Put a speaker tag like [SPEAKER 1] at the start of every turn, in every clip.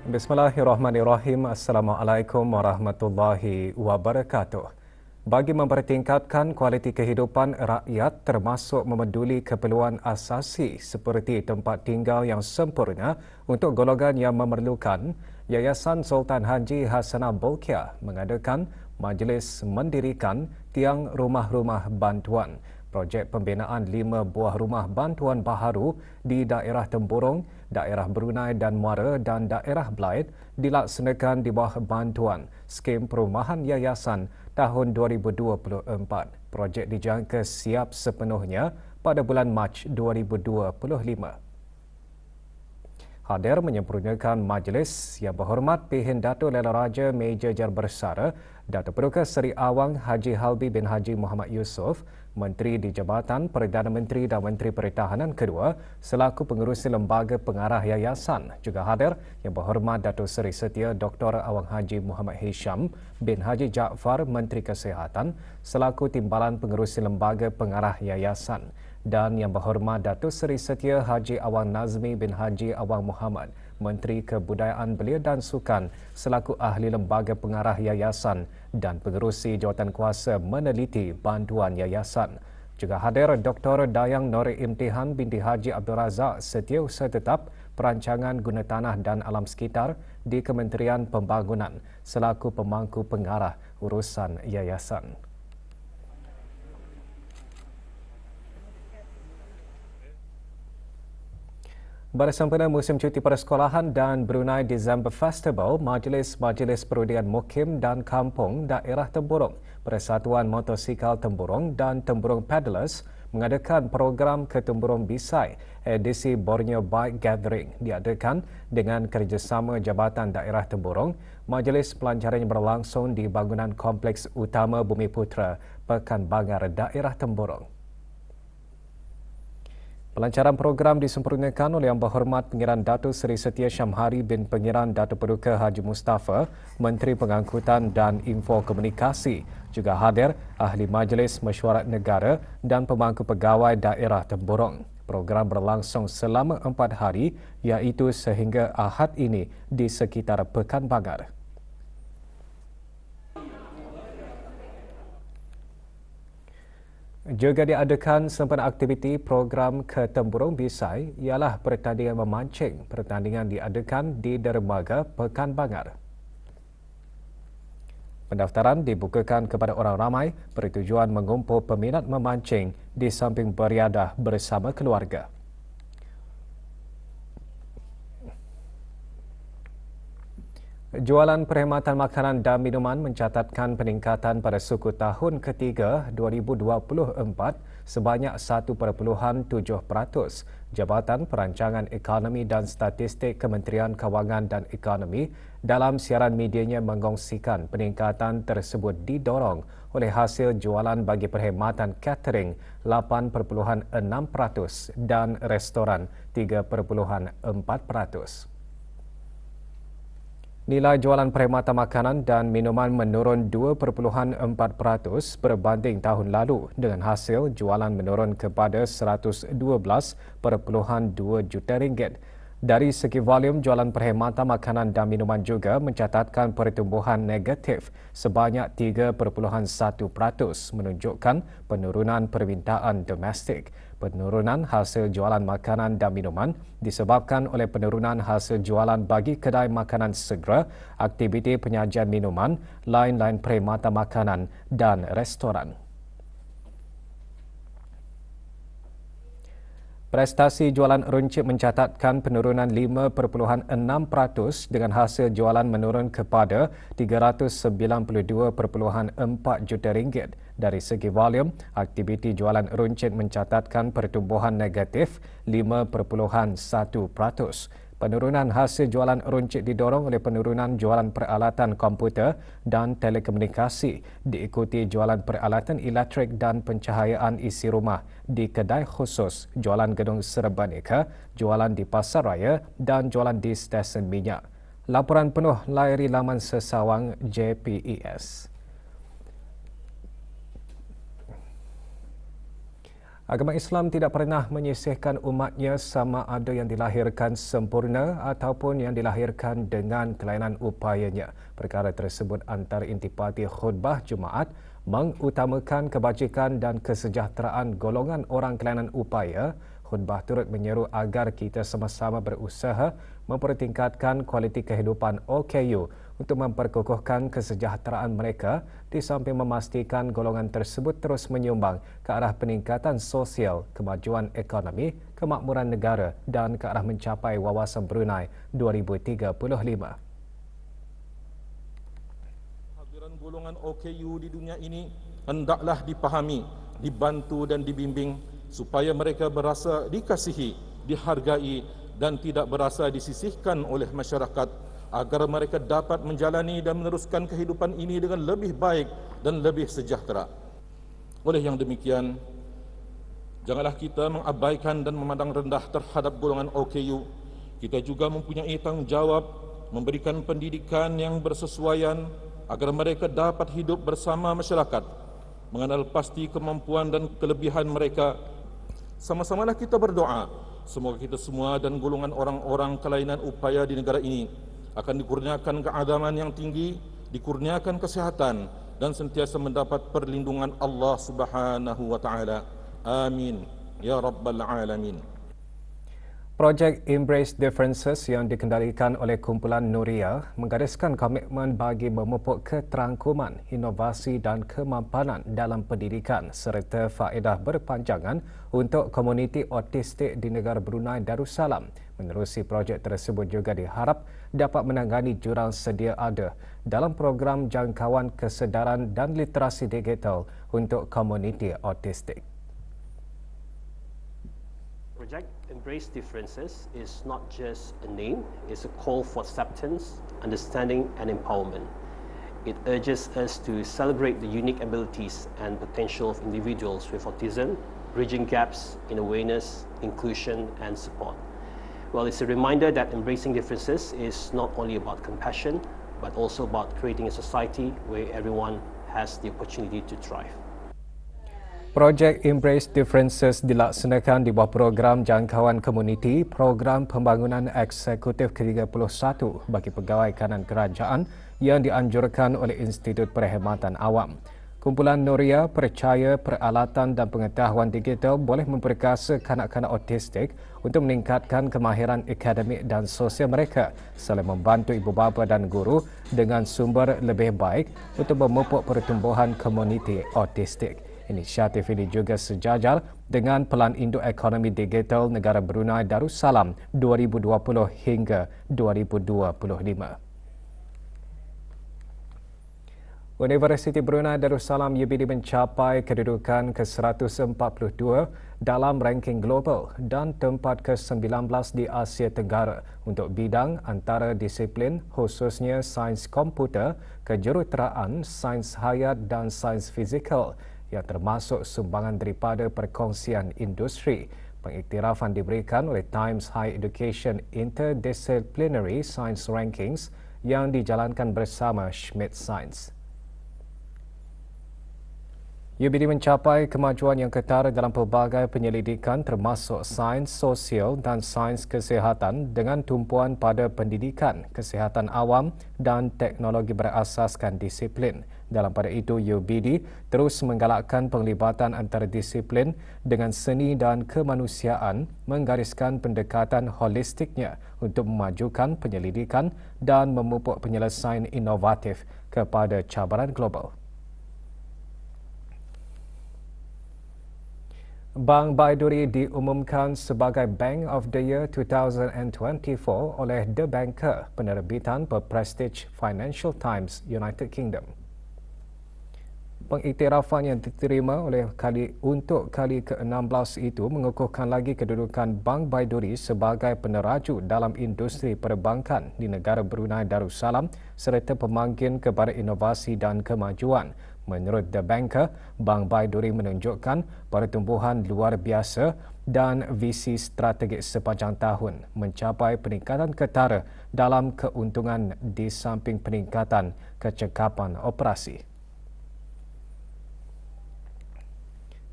[SPEAKER 1] Bismillahirrahmanirrahim. Assalamualaikum warahmatullahi wabarakatuh. Bagi mempertingkatkan kualiti kehidupan rakyat termasuk memeduli keperluan asasi seperti tempat tinggal yang sempurna untuk golongan yang memerlukan, Yayasan Sultan Haji Hassanah Bolkiah mengadakan majlis mendirikan tiang rumah-rumah bantuan. Projek pembinaan 5 buah rumah bantuan baharu di daerah Temburong, daerah Brunei dan Muara dan daerah Blaid dilaksanakan di bawah bantuan Skim Perumahan Yayasan tahun 2024. Projek dijangka siap sepenuhnya pada bulan Mac 2025. Hadir menyempurnakan majlis Yang Berhormat Pihin Dato' Lela Raja Meja Jar Bersara, Dato' Peruka Seri Awang Haji Halbi bin Haji Muhammad Yusof, Menteri di Jabatan Perdana Menteri dan Menteri Pertahanan kedua selaku pengerusi lembaga pengarah yayasan. Juga hadir Yang Berhormat Dato' Seri Setia Dr. Awang Haji Muhammad Hisham bin Haji Jaafar, Menteri Kesihatan selaku timbalan pengerusi lembaga pengarah yayasan. Dan Yang Berhormat Datuk Seri Setia Haji Awang Nazmi bin Haji Awang Muhammad, Menteri Kebudayaan Belia dan Sukan selaku ahli lembaga pengarah yayasan dan pengerusi jawatankuasa meneliti bantuan yayasan. Juga hadir Dr. Dayang Nori Imtihan binti Haji Abdul Razak, Setiausaha Tetap Perancangan Guna Tanah dan Alam Sekitar di Kementerian Pembangunan selaku pemangku pengarah urusan yayasan. Bersempena musim cuti persekolahan dan Brunei December Festival, Majlis-Majlis Perundian Mukim dan Kampung Daerah Temburong, Persatuan Motosikal Temburong dan Temburong Paddlers mengadakan program ke Temburong Bisai edisi Borneo Bike Gathering diadakan dengan kerjasama Jabatan Daerah Temburong. Majlis pelancarannya berlangsung di bangunan Kompleks Utama Bumiputra, Pekan Bangar, Daerah Temburong. Pelancaran program disempurnakan oleh Yang Berhormat Pengiran Datuk Seri Setia Syamhari bin Pengiran Datuk Peruka Haji Mustafa, Menteri Pengangkutan dan Info Komunikasi. Juga hadir Ahli Majlis Mesyuarat Negara dan Pemangku Pegawai Daerah Temburong. Program berlangsung selama 4 hari iaitu sehingga Ahad ini di sekitar Pekan Bangar. Juga diadakan sempena aktiviti program ke Temburong Bisai ialah pertandingan memancing. Pertandingan diadakan di dermaga Pekan Bangar. Pendaftaran dibukakan kepada orang ramai bertujuan mengumpul peminat memancing di samping beriadah bersama keluarga. Jualan perkhidmatan makanan dan minuman mencatatkan peningkatan pada suku tahun ketiga 2024 sebanyak 1.7%. Jabatan Perancangan Ekonomi dan Statistik Kementerian Kewangan dan Ekonomi dalam siaran medianya mengongsikan peningkatan tersebut didorong oleh hasil jualan bagi perkhidmatan catering 8.6% dan restoran 3.4%. Nilai jualan perkhidmatan makanan dan minuman menurun 2.4% berbanding tahun lalu dengan hasil jualan menurun kepada RM112.2 juta. Dari segi volume, jualan perkhidmatan makanan dan minuman juga mencatatkan pertumbuhan negatif sebanyak 3.1%, menunjukkan penurunan permintaan domestik. Penurunan hasil jualan makanan dan minuman disebabkan oleh penurunan hasil jualan bagi kedai makanan segera, aktiviti penyajian minuman, lain-lain perkhidmatan makanan dan restoran. Prestasi jualan runcit mencatatkan penurunan 5.6% dengan hasil jualan menurun kepada RM392.4 juta. Dari segi volume, aktiviti jualan runcit mencatatkan pertumbuhan negatif 5.1%. Penurunan hasil jualan runcit didorong oleh penurunan jualan peralatan komputer dan telekomunikasi, diikuti jualan peralatan elektrik dan pencahayaan isi rumah di kedai khusus, jualan gedung serba-neka, jualan di pasar raya dan jualan di stesen minyak. Laporan penuh layari laman Sesawang JPES. Agama Islam tidak pernah menyisihkan umatnya sama ada yang dilahirkan sempurna ataupun yang dilahirkan dengan kelainan upayanya. Perkara tersebut antara intipati khutbah Jumaat mengutamakan kebajikan dan kesejahteraan golongan orang kelainan upaya. Khutbah turut menyeru agar kita sama-sama berusaha mempertingkatkan kualiti kehidupan OKU untuk memperkokohkan kesejahteraan mereka di samping memastikan golongan tersebut terus menyumbang ke arah peningkatan sosial, kemajuan ekonomi, kemakmuran negara dan ke arah mencapai wawasan Brunei 2035.
[SPEAKER 2] Hadiran golongan OKU di dunia ini hendaklah dipahami, dibantu dan dibimbing supaya mereka berasa dikasihi, dihargai dan tidak berasa disisihkan oleh masyarakat agar mereka dapat menjalani dan meneruskan kehidupan ini dengan lebih baik dan lebih sejahtera. Oleh yang demikian, janganlah kita mengabaikan dan memandang rendah terhadap golongan OKU. Kita juga mempunyai tanggungjawab memberikan pendidikan yang bersesuaian agar mereka dapat hidup bersama masyarakat, mengenal pasti kemampuan dan kelebihan mereka. Sama-samalah kita berdoa, semoga kita semua dan golongan orang-orang kelainan upaya di negara ini akan dikurniakan keagamaan yang tinggi, dikurniakan kesehatan dan sentiasa mendapat perlindungan Allah Subhanahu wa taala. Amin ya rabbal alamin.
[SPEAKER 1] Projek Embrace Differences yang dikendalikan oleh kumpulan Nuria menggariskan komitmen bagi memupuk keterangkuman, inovasi dan kemampanan dalam pendidikan serta faedah berpanjangan untuk komuniti autistik di negara Brunei Darussalam. Menerusi projek tersebut juga diharap dapat menangani jurang sedia ada dalam program jangkauan kesedaran dan literasi digital untuk komuniti autistik.
[SPEAKER 3] Project Embrace Differences is not just a name, it's a call for acceptance, understanding and empowerment. It urges us to celebrate the unique abilities and potential of individuals with autism, bridging gaps in awareness, inclusion and support. Well, it's a reminder that embracing differences is not only about compassion, but also about creating a society where everyone has the opportunity to thrive.
[SPEAKER 1] Projek Embrace Differences dilaksanakan di bawah program jangkauan komuniti, program pembangunan eksekutif ke-31 bagi pegawai kanan kerajaan yang dianjurkan oleh Institut Perkhidmatan Awam. Kumpulan Nuria percaya peralatan dan pengetahuan digital boleh memperkasa kanak-kanak autistik untuk meningkatkan kemahiran akademik dan sosial mereka selain membantu ibu bapa dan guru dengan sumber lebih baik untuk memupuk pertumbuhan komuniti autistik. Inisiatif ini juga sejajar dengan Pelan Induk Ekonomi Digital Negara Brunei Darussalam 2020 hingga 2025. Universiti Brunei Darussalam UBD mencapai kedudukan ke-142 dalam ranking global dan tempat ke-19 di Asia Tenggara untuk bidang antara disiplin khususnya sains komputer, kejuruteraan, sains hayat dan sains fizikal yang termasuk sumbangan daripada perkongsian industri. Pengiktirafan diberikan oleh Times Higher Education Interdisciplinary Science Rankings yang dijalankan bersama Schmidt Science. UBD mencapai kemajuan yang ketara dalam pelbagai penyelidikan termasuk sains sosial dan sains kesihatan dengan tumpuan pada pendidikan, kesihatan awam dan teknologi berasaskan disiplin. Dalam pada itu, UBD terus menggalakkan penglibatan antara disiplin dengan seni dan kemanusiaan, menggariskan pendekatan holistiknya untuk memajukan penyelidikan dan memupuk penyelesaian inovatif kepada cabaran global. Bank Baiduri diumumkan sebagai Bank of the Year 2024 oleh The Banker, penerbitan berprestij Financial Times United Kingdom. Pengiktirafan yang diterima untuk kali ke-16 itu mengukuhkan lagi kedudukan Bank Baiduri sebagai peneraju dalam industri perbankan di negara Brunei Darussalam serta pemangkin kepada inovasi dan kemajuan. Menurut The Banker, Bank Baiduri menunjukkan pertumbuhan luar biasa dan visi strategik sepanjang tahun mencapai peningkatan ketara dalam keuntungan di samping peningkatan kecekapan operasi.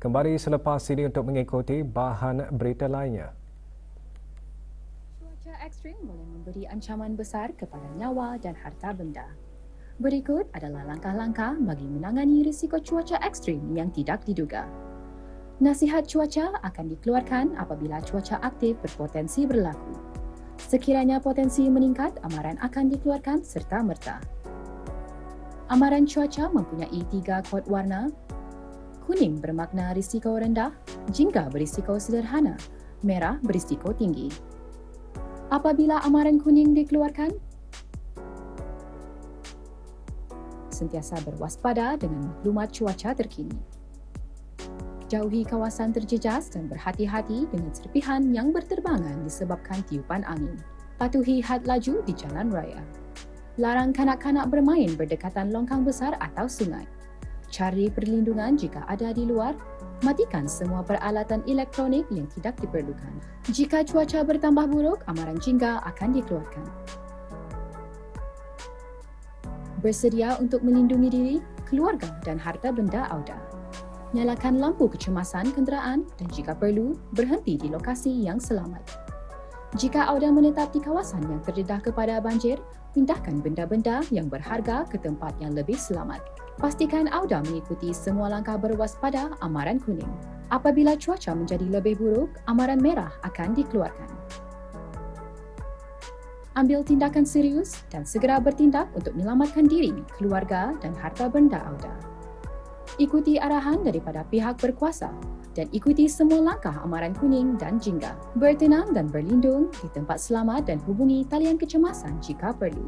[SPEAKER 1] Kembali selepas ini untuk mengikuti bahan berita lainnya.
[SPEAKER 4] Cuaca ekstrim boleh memberi ancaman besar kepada nyawa dan harta benda. Berikut adalah langkah-langkah bagi menangani risiko cuaca ekstrim yang tidak diduga. Nasihat cuaca akan dikeluarkan apabila cuaca aktif berpotensi berlaku. Sekiranya potensi meningkat, amaran akan dikeluarkan serta-merta. Amaran cuaca mempunyai 3 kod warna. Kuning bermakna risiko rendah, jingga berisiko sederhana, merah berisiko tinggi. Apabila amaran kuning dikeluarkan, sentiasa berwaspada dengan maklumat cuaca terkini. Jauhi kawasan terjejas dan berhati-hati dengan serpihan yang berterbangan disebabkan tiupan angin. Patuhi had laju di jalan raya. Larang kanak-kanak bermain berdekatan longkang besar atau sungai. Cari perlindungan jika ada di luar. Matikan semua peralatan elektronik yang tidak diperlukan. Jika cuaca bertambah buruk, amaran jingga akan dikeluarkan. Bersedia untuk melindungi diri, keluarga dan harta benda anda. Nyalakan lampu kecemasan kenderaan dan jika perlu, berhenti di lokasi yang selamat. Jika anda menetap di kawasan yang terdedah kepada banjir, pindahkan benda-benda yang berharga ke tempat yang lebih selamat. Pastikan anda mengikuti semua langkah berwaspada amaran kuning. Apabila cuaca menjadi lebih buruk, amaran merah akan dikeluarkan. Ambil tindakan serius dan segera bertindak untuk menyelamatkan diri, keluarga dan harta benda anda. Ikuti arahan daripada pihak berkuasa dan ikuti semua langkah amaran kuning dan jingga. Bertenang dan berlindung di tempat selamat dan hubungi talian kecemasan jika perlu.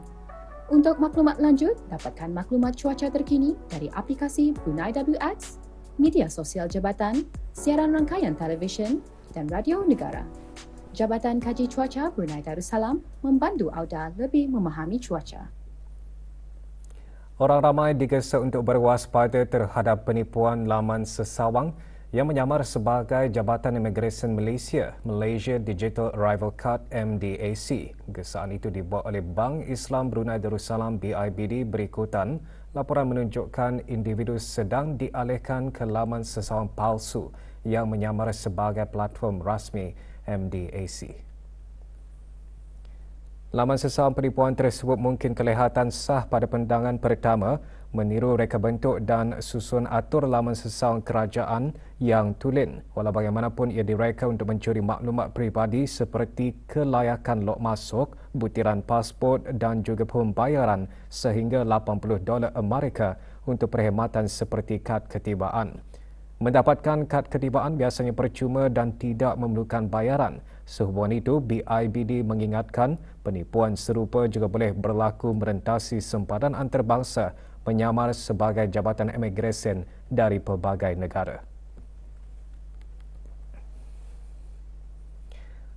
[SPEAKER 4] Untuk maklumat lanjut, dapatkan maklumat cuaca terkini dari aplikasi Brunei WX, media sosial jabatan, siaran rangkaian televisyen dan radio negara. Jabatan Kaji Cuaca Brunei Darussalam membantu anda lebih memahami cuaca.
[SPEAKER 1] Orang ramai digesa untuk berwaspada terhadap penipuan laman sesawang yang menyamar sebagai Jabatan Imigresen Malaysia, Malaysia Digital Arrival Card MDAC. Gesaan itu dibuat oleh Bank Islam Brunei Darussalam BIBD berikutan laporan menunjukkan individu sedang dialihkan ke laman sesawang palsu yang menyamar sebagai platform rasmi MDAC. Laman sesawang penipuan tersebut mungkin kelihatan sah pada pandangan pertama, meniru reka bentuk dan susun atur laman sesawang kerajaan yang tulen. Walau bagaimanapun ia direka untuk mencuri maklumat peribadi seperti kelayakan log masuk, butiran pasport dan juga pembayaran sehingga $80 Amerika untuk perkhidmatan seperti kad ketibaan. Mendapatkan kad ketibaan biasanya percuma dan tidak memerlukan bayaran. Sehubungan itu, BIBD mengingatkan penipuan serupa juga boleh berlaku merentasi sempadan antarabangsa menyamar sebagai jabatan imigresen dari pelbagai negara.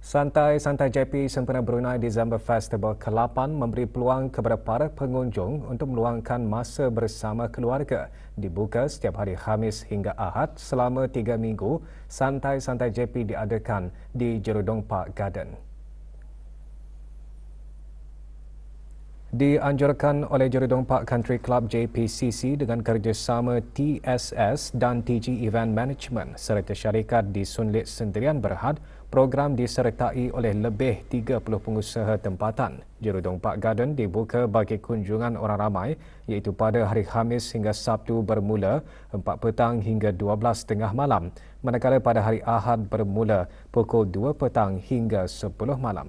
[SPEAKER 1] Santai-santai JP sempena Brunei December Festival ke-8 memberi peluang kepada para pengunjung untuk meluangkan masa bersama keluarga. Dibuka setiap hari Khamis hingga Ahad selama 3 minggu, Santai-santai JP diadakan di Jerudong Park Garden. Dianjurkan oleh Jerudong Park Country Club JPCC dengan kerjasama TSS dan TG Event Management serta syarikat di Sun Lit Sendirian Berhad, program disertai oleh lebih 30 pengusaha tempatan. Jerudong Park Garden dibuka bagi kunjungan orang ramai iaitu pada hari Khamis hingga Sabtu bermula 4 petang hingga 12.30 malam, manakala pada hari Ahad bermula pukul 2 petang hingga 10 malam.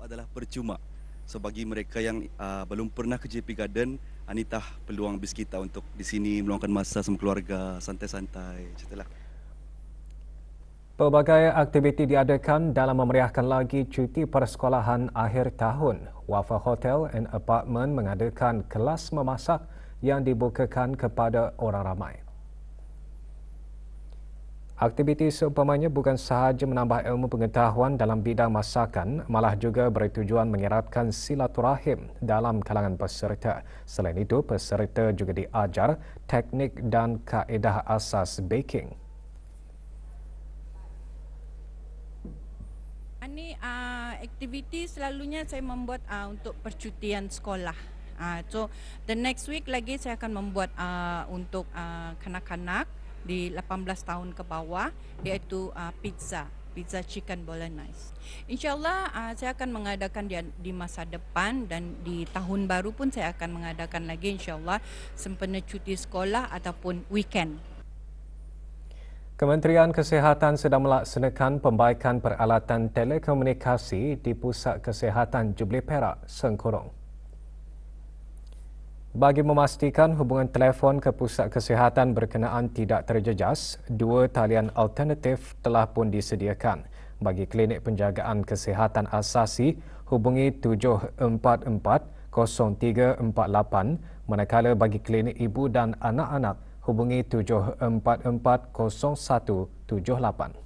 [SPEAKER 5] Adalah percuma. So bagi mereka yang belum pernah ke JP Garden, Anita peluang bis kita untuk di sini meluangkan masa sama keluarga, santai-santai, macam.
[SPEAKER 1] Pelbagai aktiviti diadakan dalam memeriahkan lagi cuti persekolahan akhir tahun. Wafa Hotel and Apartment mengadakan kelas memasak yang dibukakan kepada orang ramai. Aktiviti seumpamanya bukan sahaja menambah ilmu pengetahuan dalam bidang masakan, malah juga bertujuan mengeratkan silaturahim dalam kalangan peserta. Selain itu, peserta juga diajar teknik dan kaedah asas baking.
[SPEAKER 6] Ini aktiviti selalunya saya membuat untuk percutian sekolah. So the next week lagi saya akan membuat untuk kanak-kanak di 18 tahun ke bawah, iaitu pizza chicken bolognese. InsyaAllah saya akan mengadakan di masa depan, dan di tahun baru pun saya akan mengadakan lagi insyaAllah sempena cuti sekolah ataupun weekend.
[SPEAKER 1] Kementerian Kesihatan sedang melaksanakan pembaikan peralatan telekomunikasi di Pusat Kesihatan Jubilee Perak, Sengkurung. Bagi memastikan hubungan telefon ke Pusat Kesihatan berkenaan tidak terjejas, 2 talian alternatif telah pun disediakan. Bagi klinik penjagaan kesihatan asasi, hubungi 744-0348, manakala bagi klinik ibu dan anak-anak, hubungi 744-0178.